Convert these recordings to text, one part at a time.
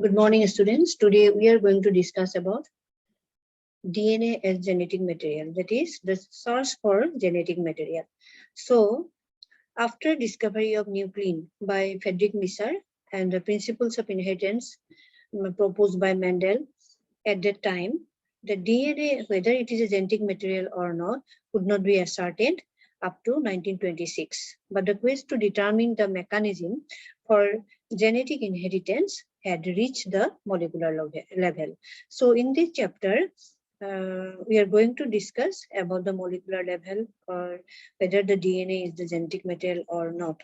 Good morning, students. Today we are going to discuss about DNA as genetic material, that is the source for genetic material. So, after discovery of nuclein by Friedrich Misser and the principles of inheritance proposed by Mendel, at that time, the DNA, whether it is a genetic material or not, could not be ascertained up to 1926. But the quest to determine the mechanism for genetic inheritance had reached the molecular level. So in this chapter, we are going to discuss about the molecular level or whether the DNA is the genetic material or not.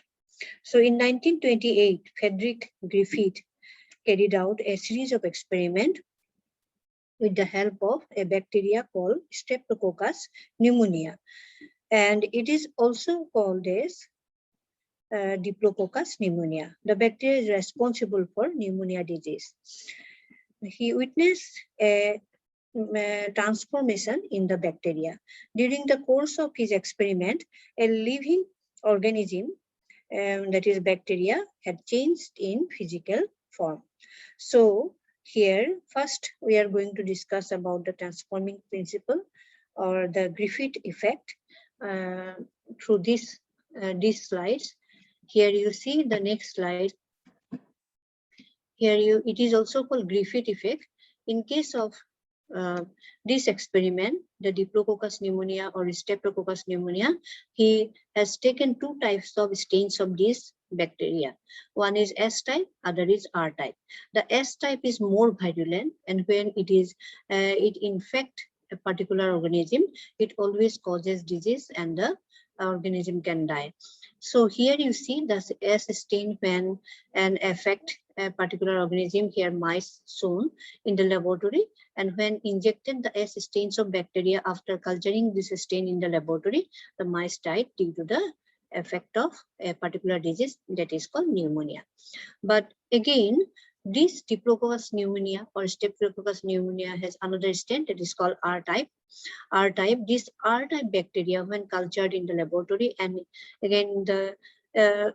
So in 1928, Friedrich Griffith carried out a series of experiments with the help of a bacteria called Streptococcus pneumonia. And it is also called as Diplococcus pneumonia. The bacteria is responsible for pneumonia disease. He witnessed a transformation in the bacteria. During the course of his experiment, a living organism, that is bacteria, had changed in physical form. So here, first, we are going to discuss about the transforming principle or the Griffith effect through these slides. Here you see the next slide. Here it is also called Griffith effect. In case of this experiment, the Diplococcus pneumonia or Streptococcus pneumonia, he has taken two types of stains of this bacteria. One is S type, other is R type. The S type is more virulent, and when it infects a particular organism, it always causes disease and the organism can die. So here you see the S stain when and affect a particular organism, here mice shown in the laboratory, and when injected the S stains of bacteria after culturing this stain in the laboratory, the mice died due to the effect of a particular disease that is called pneumonia. But again, this Diplococcus pneumonia or Streptococcus pneumonia has another stain that is called R type. This R-type bacteria, when cultured in the laboratory, and again the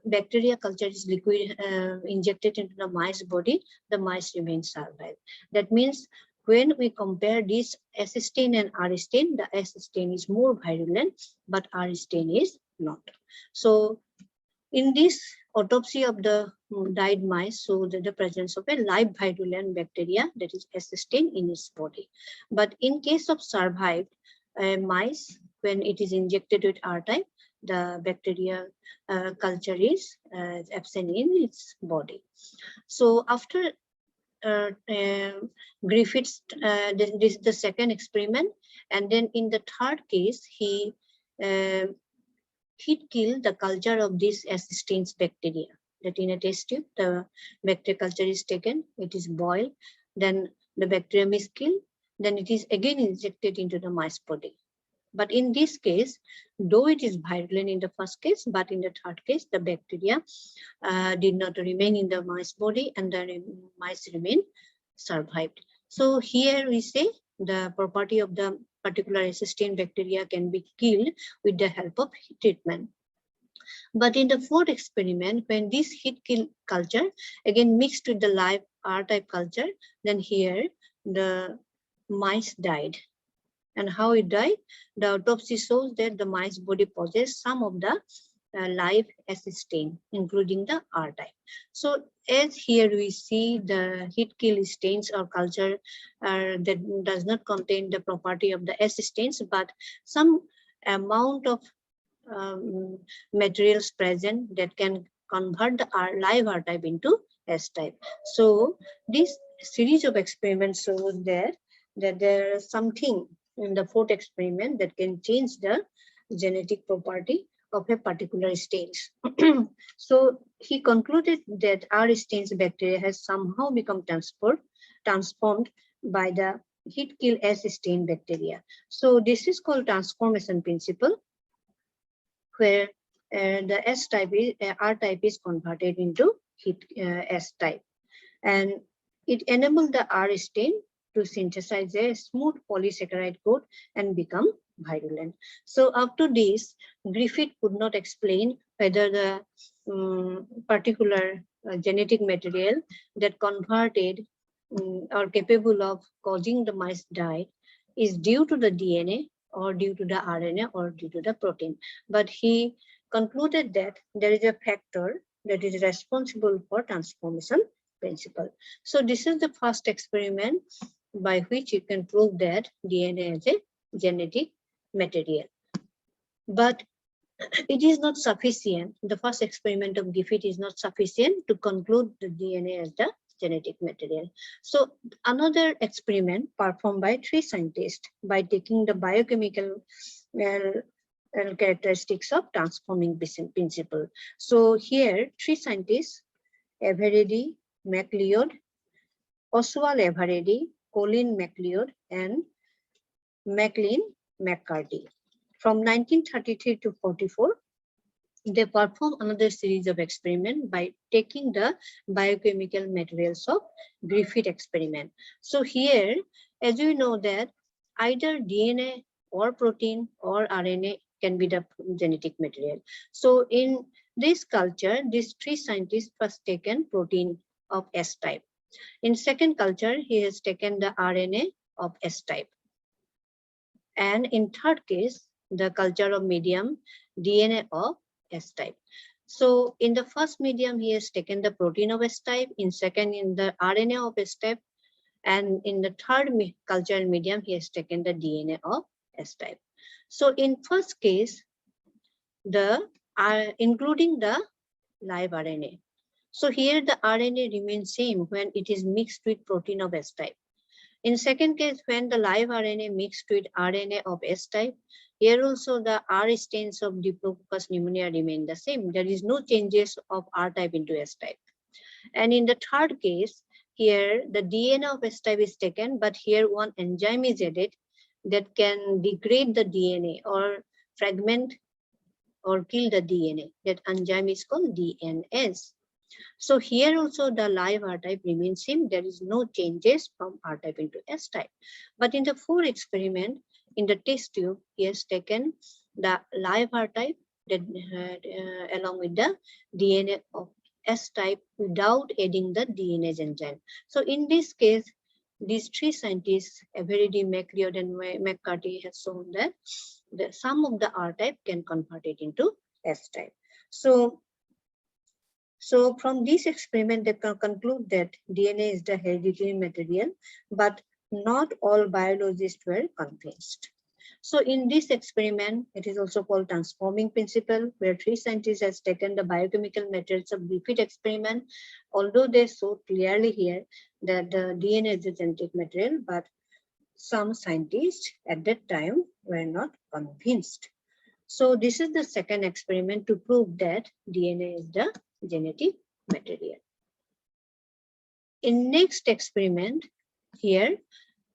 bacteria culture is liquid injected into the mice body, the mice remain survive. That means when we compare this S stain and R stain, the S stain is more virulent, but R stain is not. So in this autopsy of the died mice, so the presence of a live virulent bacteria, that is S stain, in its body. But in case of survived mice, when it is injected with R type, the bacteria culture is absent in its body. So after Griffith's, this is the second experiment, and then in the third case, he killed the culture of this S stains bacteria. That in a test tube, the bacteria culture is taken, it is boiled, then the bacterium is killed, then it is again injected into the mice body. But in this case, though it is virulent in the first case, but in the third case, the bacteria did not remain in the mice body and the mice remain survived. So here we say the property of the particular S stain bacteria can be killed with the help of heat treatment. But in the fourth experiment, when this heat kill culture again mixed with the live R-type culture, then here the mice died. And how it died? The autopsy shows that the mice body possessed some of the live S stain, including the R type. So as here we see the heat kill stains or culture that does not contain the property of the S stains, but some amount of materials present that can convert the live R type into S type. So this series of experiments shows that there is something in the fourth experiment that can change the genetic property of a particular stage. So he concluded that R stains bacteria has somehow become transformed by the heat kill S stain bacteria. So this is called transformation principle, where the S type is R type is converted into heat S type, and it enabled the R stain to synthesize a smooth polysaccharide coat and become virulent. So up to this, Griffith could not explain whether the particular genetic material that converted or capable of causing the mice die is due to the DNA or due to the RNA or due to the protein. But he concluded that there is a factor that is responsible for transformation principle. So this is the first experiment by which you can prove that DNA is a genetic material. But it is not sufficient. The first experiment of Griffith is not sufficient to conclude the DNA as the genetic material. So another experiment performed by 3 scientists by taking the biochemical characteristics of transforming principle. So here 3 scientists, Everedy, MacLeod, Oswald Everedy, Colin MacLeod, and McLean McCarty. From 1933 to 44, they perform another series of experiments by taking the biochemical materials of Griffith experiment. So here, as you know that either DNA or protein or RNA can be the genetic material. So in this culture, these 3 scientists first taken protein of S type. In second culture, he has taken the RNA of S type. And in third case, the culture of medium, DNA of S type. So in the first medium, he has taken the protein of S type. In second, in the RNA of S type. And in the third cultural medium, he has taken the DNA of S type. So in first case, including the live RNA. So here the RNA remains same when it is mixed with protein of S type. In second case, when the live RNA mixed with RNA of S type, here also the R stains of Diplococcus pneumonia remain the same. There is no changes of R type into S type. And in the third case, here the DNA of S type is taken, but here one enzyme is added that can degrade the DNA or fragment or kill the DNA. That enzyme is called DNase. So here also the live R type remains same. There is no changes from R type into S type. But in the 4th experiment, in the test tube, he has taken the live R type that, along with the DNA of S type without adding the DNase enzyme. So in this case, these 3 scientists, Everedy, MacLeod, and McCarty, have shown that the some of the R type can convert it into S type. So from this experiment, they can conclude that DNA is the hereditary material, but not all biologists were convinced. So in this experiment, it is also called transforming principle, where 3 scientists has taken the biochemical materials of Griffith experiment, although they show clearly here that the DNA is a genetic material, but some scientists at that time were not convinced. So this is the second experiment to prove that DNA is the genetic material. In next experiment here,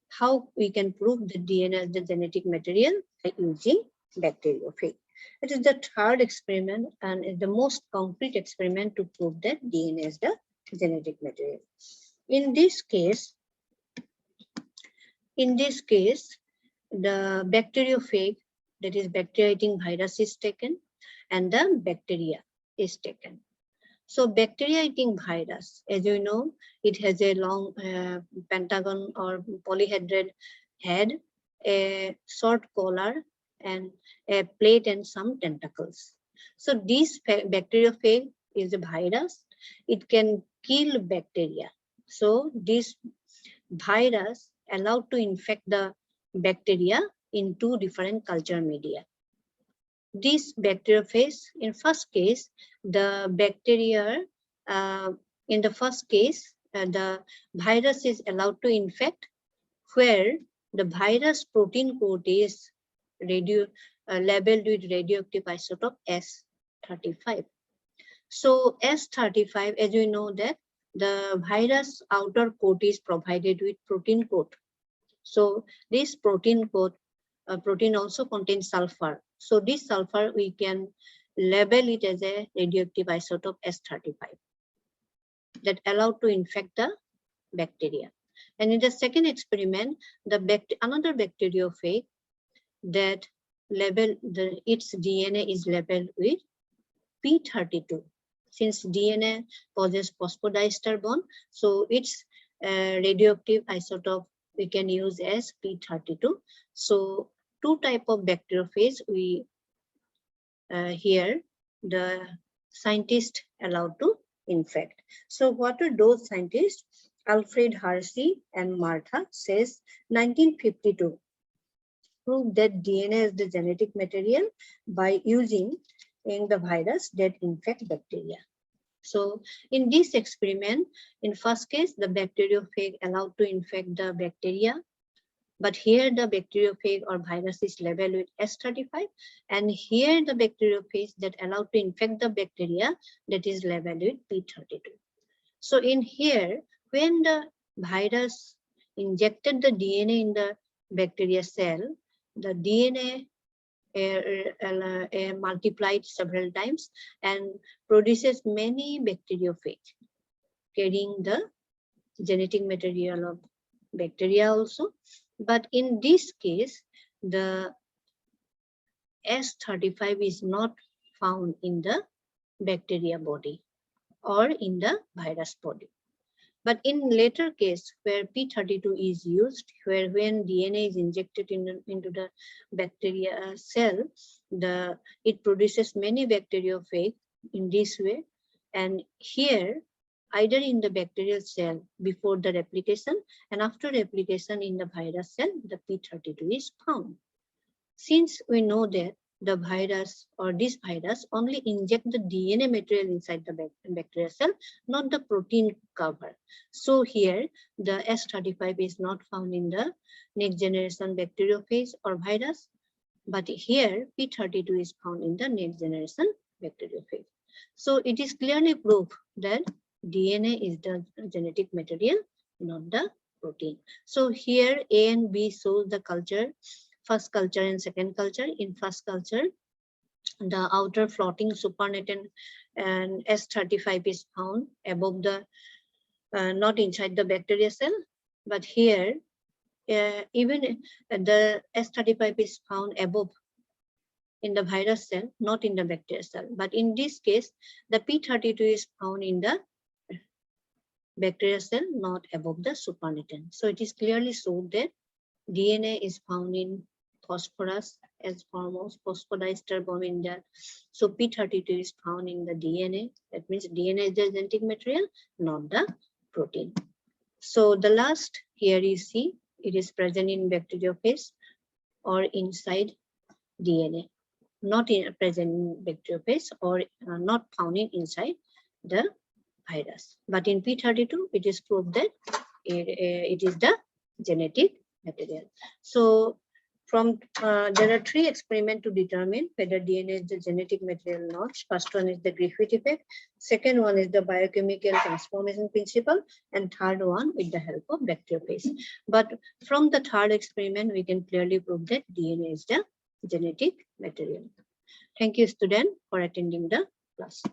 how we can prove that DNA is the genetic material by using bacteriophage. It is the third experiment and is the most concrete experiment to prove that DNA is the genetic material. In this case, the bacteriophage, that is bacteria-eating virus, is taken and the bacteria is taken. So bacteria-eating virus, as you know, it has a long pentagon or polyhedral head, a short collar, and a plate and some tentacles. So this bacteriophage is a virus. It can kill bacteria. So this virus allowed to infect the bacteria in 2 different culture media. This bacteriophage, in first case, the bacteria, in the first case, the virus is allowed to infect where the virus protein coat is labeled with radioactive isotope S35. So S35, as you know that the virus outer coat is provided with protein coat. So this protein coat, protein also contains sulfur. So this sulfur, we can label it as a radioactive isotope S35 that allowed to infect the bacteria. And in the second experiment, another bacteriophage that its DNA is labeled with P32. Since DNA causes phosphodiester bond, so its radioactive isotope we can use as P32. So two type of bacteriophage we here the scientists allowed to infect. So what are those scientists? Alfred Hershey and Martha says 1952 proved that DNA is the genetic material by using in the virus that infect bacteria. So in this experiment, in first case, the bacteriophage allowed to infect the bacteria, but here the bacteriophage or virus is labeled with S35, and here the bacteriophage that allowed to infect the bacteria that is labeled with P32. So in here, when the virus injected the DNA in the bacteria cell, the DNA multiplied several times and produces many bacteriophage carrying the genetic material of bacteria also. But in this case, the S35 is not found in the bacteria body or in the virus body. But in later case where P32 is used, where when DNA is injected into the bacteria cell, it produces many bacteriophage in this way. And here, either in the bacterial cell before the replication and after replication in the virus cell, the P32 is found. Since we know that the virus or this virus only inject the DNA material inside the bacterial cell, not the protein cover. So here the S35 is not found in the next generation bacteriophage or virus, but here P32 is found in the next generation bacteriophage. So it is clearly proof that DNA is the genetic material, not the protein. So here A and B shows the culture, first culture and second culture. In first culture, the outer floating supernatant and S35 is found above the, not inside the bacteria cell, but here even the S35 is found above in the virus cell, not in the bacteria cell. But in this case, the P32 is found in the bacteria cell, not above the supernatant. So it is clearly shown that DNA is found in phosphorus as form of phosphodiester bond in that. So P32 is found in the DNA. That means DNA is the genetic material, not the protein. So the last here you see, it is present in bacteriophage or inside DNA, not present in bacteriophage or not found inside the virus. But in P32, it is proved that it is the genetic material. So from there are three experiments to determine whether DNA is the genetic material or not. First one is the Griffith effect. Second one is the biochemical transformation principle. And third one with the help of bacteriophage. But from the third experiment, we can clearly prove that DNA is the genetic material. Thank you, student, for attending the class.